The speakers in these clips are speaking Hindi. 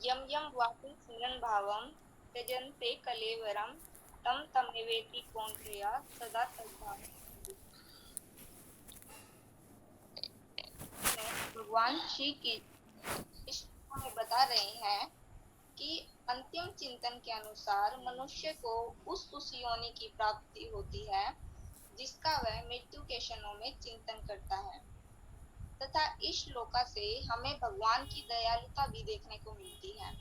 यं यं वापि स्मरन् भावं त्यजन्ते कलेवरं तं तमेवेति कौन्तेय सदा तद्भावम्। भगवान श्री कृष्ण हमें बता रहे हैं कि अंतिम चिंतन के अनुसार मनुष्य को उस योनि की प्राप्ति होती है जिसका वह मृत्यु के क्षणों में चिंतन करता है। तथा इस श्लोका से हमें भगवान की दयालुता भी देखने को मिलती है।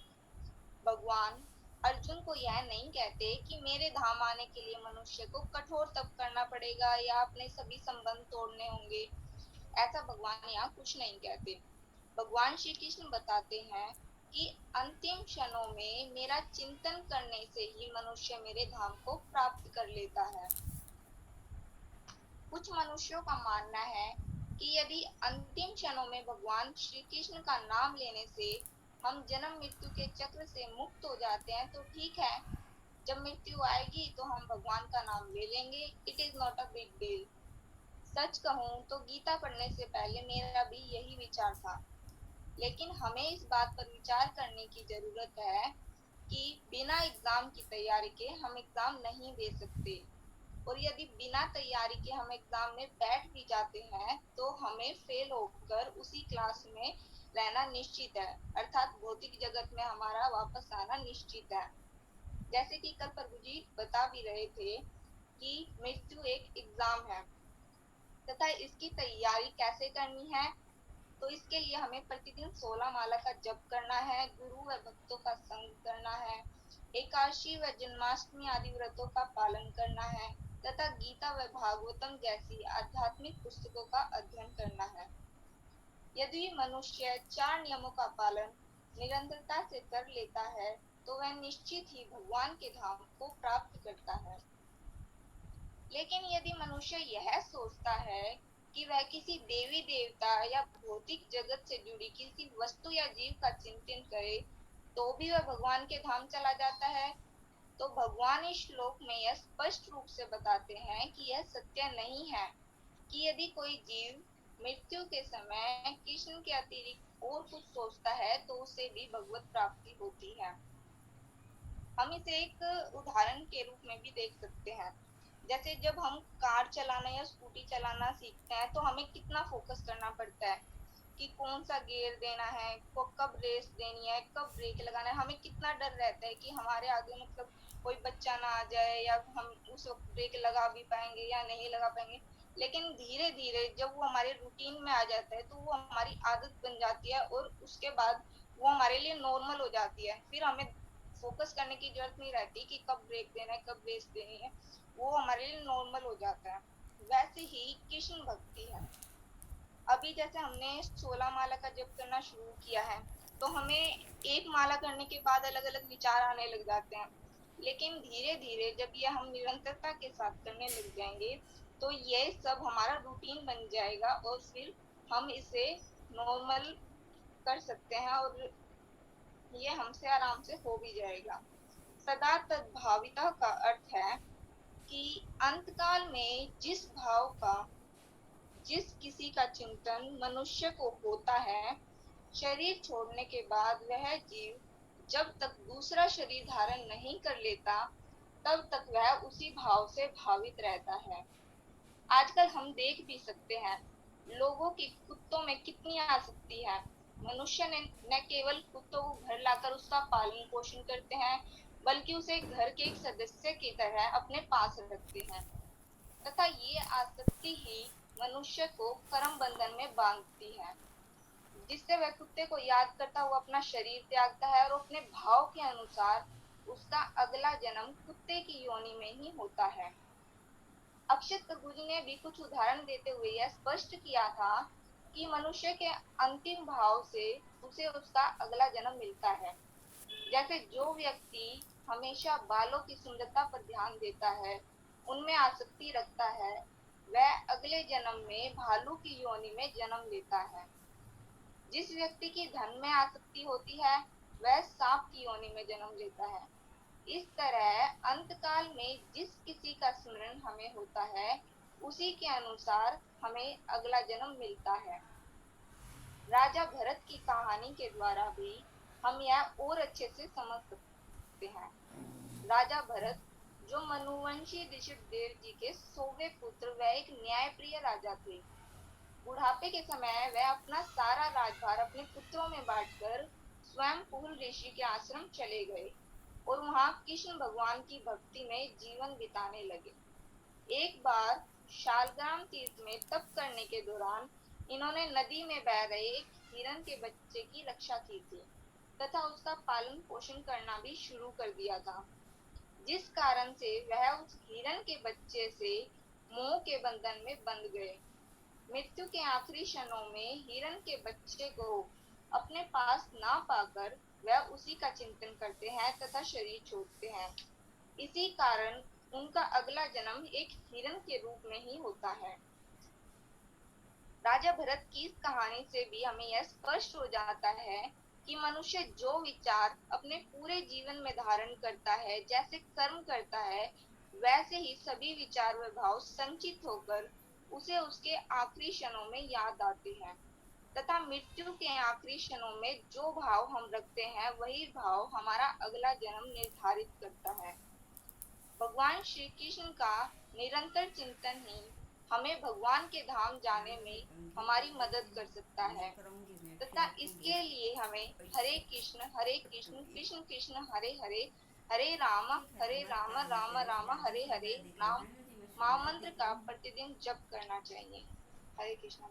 भगवान अर्जुन को यह नहीं कहते कि मेरे धाम आने के लिए मनुष्य को कठोर तप करना पड़ेगा या अपने सभी संबंध तोड़ने होंगे। ऐसा भगवान यहाँ कुछ नहीं कहते। भगवान श्री कृष्ण बताते हैं कि अंतिम क्षणों में मेरा चिंतन करने से ही मनुष्य मेरे धाम को प्राप्त कर लेता है। कुछ मनुष्यों का मानना है कि यदि अंतिम क्षणों में भगवान श्री कृष्ण का नाम लेने से हम जन्म मृत्यु के चक्र से मुक्त हो जाते हैं तो ठीक है, जब मृत्यु आएगी तो हम भगवान का नाम ले लेंगे, it is not a big deal. सच कहूं तो गीता पढ़ने से पहले मेरा भी यही विचार था, लेकिन हमें इस बात पर विचार करने की जरूरत है कि बिना एग्जाम की तैयारी के हम एग्जाम नहीं दे सकते, और यदि बिना तैयारी के हम एग्जाम में बैठ भी जाते हैं तो हमें फेल होकर उसी क्लास में रहना निश्चित है, अर्थात भौतिक जगत में हमारा वापस आना निश्चित है। जैसे कि कल प्रभु जी बता भी रहे थे कि मृत्यु एक एग्जाम है तथा इसकी तैयारी कैसे करनी है, तो इसके लिए हमें प्रतिदिन 16 माला का जप करना है, गुरु व भक्तों का संग करना है, एकादशी व जन्माष्टमी आदि व्रतों का पालन करना है तथा गीता व भागवतम जैसी आध्यात्मिक पुस्तकों का अध्ययन करना है। यदि मनुष्य 4 नियमों का पालन निरंतरता से कर लेता है तो वह निश्चित ही भगवान के धाम को प्राप्त करता है। लेकिन यदि मनुष्य यह सोचता है कि वह किसी देवी देवता या भौतिक जगत से जुड़ी किसी वस्तु या जीव का चिंतन करे तो भी वह भगवान के धाम चला जाता है, तो भगवान इस श्लोक में यह स्पष्ट रूप से बताते हैं कि यह सत्य नहीं है कि यदि कोई जीव मृत्यु के समय कृष्ण के अतिरिक्त और कुछ सोचता है तो उसे भी भगवत प्राप्ति होती है। हम इसे एक उदाहरण के रूप में भी देख सकते हैं। जैसे जब हम कार चलाना या स्कूटी चलाना सीखते हैं तो हमें कितना फोकस करना पड़ता है कि कौन सा गियर देना है, को कब रेस देनी है, कब ब्रेक लगाना है। हमें कितना डर रहता है कि हमारे आगे मतलब कोई बच्चा ना आ जाए या हम उस वक्त ब्रेक लगा भी पाएंगे या नहीं लगा पाएंगे। लेकिन धीरे धीरे जब वो हमारे रूटीन में आ जाता है तो वो हमारी आदत बन जाती है और उसके बाद वो हमारे लिए नॉर्मल हो जाती है। फिर हमें फोकस करने की जरूरत नहीं रहती कि कब ब्रेक देना है, कब रेस देनी है, वो हमारे लिए नॉर्मल हो जाता है। वैसे ही कृष्ण भक्ति है। अभी जैसे हमने 16 माला का जप करना शुरू किया है तो हमें एक माला करने के बाद अलग अलग विचार आने लग जाते हैं, लेकिन धीरे धीरे जब ये हम निरंतरता के साथ करने लग जाएंगे तो ये सब हमारा रूटीन बन जाएगा और फिर हम इसे नॉर्मल कर सकते हैं और ये हमसे आराम से हो भी जाएगा। सदा तद्भाविता का अर्थ है कि अंतकाल में जिस भाव का जिस किसी का चिंतन मनुष्य को होता है, शरीर छोड़ने के बाद वह जीव जब तक दूसरा शरीर धारण नहीं कर लेता तब तक वह उसी भाव से भावित रहता है। आजकल हम देख भी सकते हैं लोगों की कुत्तों में कितनी आसक्ति है। मनुष्य ने न केवल कुत्तों को घर लाकर उसका पालन पोषण करते हैं बल्कि उसे घर के एक सदस्य की तरह अपने पास रखते हैं तथा ये आसक्ति ही मनुष्य को कर्म बंधन में बांधती है, जिससे वह कुत्ते को याद करता हुआ अपना शरीर त्यागता है और अपने भाव के अनुसार उसका अगला जन्म कुत्ते की योनि में ही होता है। अक्षत प्रभु जी ने भी कुछ उदाहरण देते हुए यह स्पष्ट किया था कि मनुष्य के अंतिम भाव से उसे उसका अगला जन्म मिलता है। जैसे जो व्यक्ति हमेशा बालों की सुंदरता पर ध्यान देता है, उनमें आसक्ति रखता है, वह अगले जन्म में भालू की योनि में जन्म लेता है। जिस व्यक्ति की धन में आसक्ति होती है वह सांप की योनि में जन्म लेता है। इस तरह अंतकाल में जिस किसी का स्मरण हमें होता है उसी के अनुसार हमें अगला जन्म मिलता है। राजा भरत की कहानी के द्वारा भी हम यह और अच्छे से समझ सकते हैं। राजा भरत, जो मनुवंशी ऋषभदेव जी के 100वें पुत्र व एक न्यायप्रिय राजा थे, बुढ़ापे के समय वह अपना सारा राजभार अपने पुत्रों में बांटकर स्वयं पुल ऋषि के आश्रम चले गए और वहां कृष्ण भगवान की भक्ति में जीवन बिताने लगे। एक बार शालग्राम तीर्थ में तप करने के दौरान इन्होंने नदी में बह रहे एक हिरण के बच्चे की रक्षा की थी तथा उसका पालन पोषण करना भी शुरू कर दिया था, जिस कारण से वह उस हिरण के बच्चे से मोह के बंधन में बंध गए। मृत्यु के आखिरी क्षणों में हिरण के बच्चे को अपने पास ना पाकर वह उसी का चिंतन करते हैं तथा शरीर छोड़ते हैं। इसी कारण उनका अगला जन्म एक हिरण के रूप में ही होता है। राजा भरत की इस कहानी से भी हमें यह स्पष्ट हो जाता है कि मनुष्य जो विचार अपने पूरे जीवन में धारण करता है, जैसे कर्म करता है, वैसे ही सभी विचार व भाव संचित होकर उसे उसके आखिरी क्षणों में याद आते हैं तथा मृत्यु के आखिरी क्षणों में जो भाव हम रखते हैं वही भाव हमारा अगला जन्म निर्धारित करता है। भगवान श्री कृष्ण का निरंतर चिंतन ही हमें भगवान के धाम जाने में हमारी मदद कर सकता है तथा इसके लिए हमें हरे कृष्ण कृष्ण कृष्ण हरे हरे, हरे राम राम राम हरे हरे नाम महामंत्र का प्रतिदिन जप करना चाहिए। हरे कृष्णा।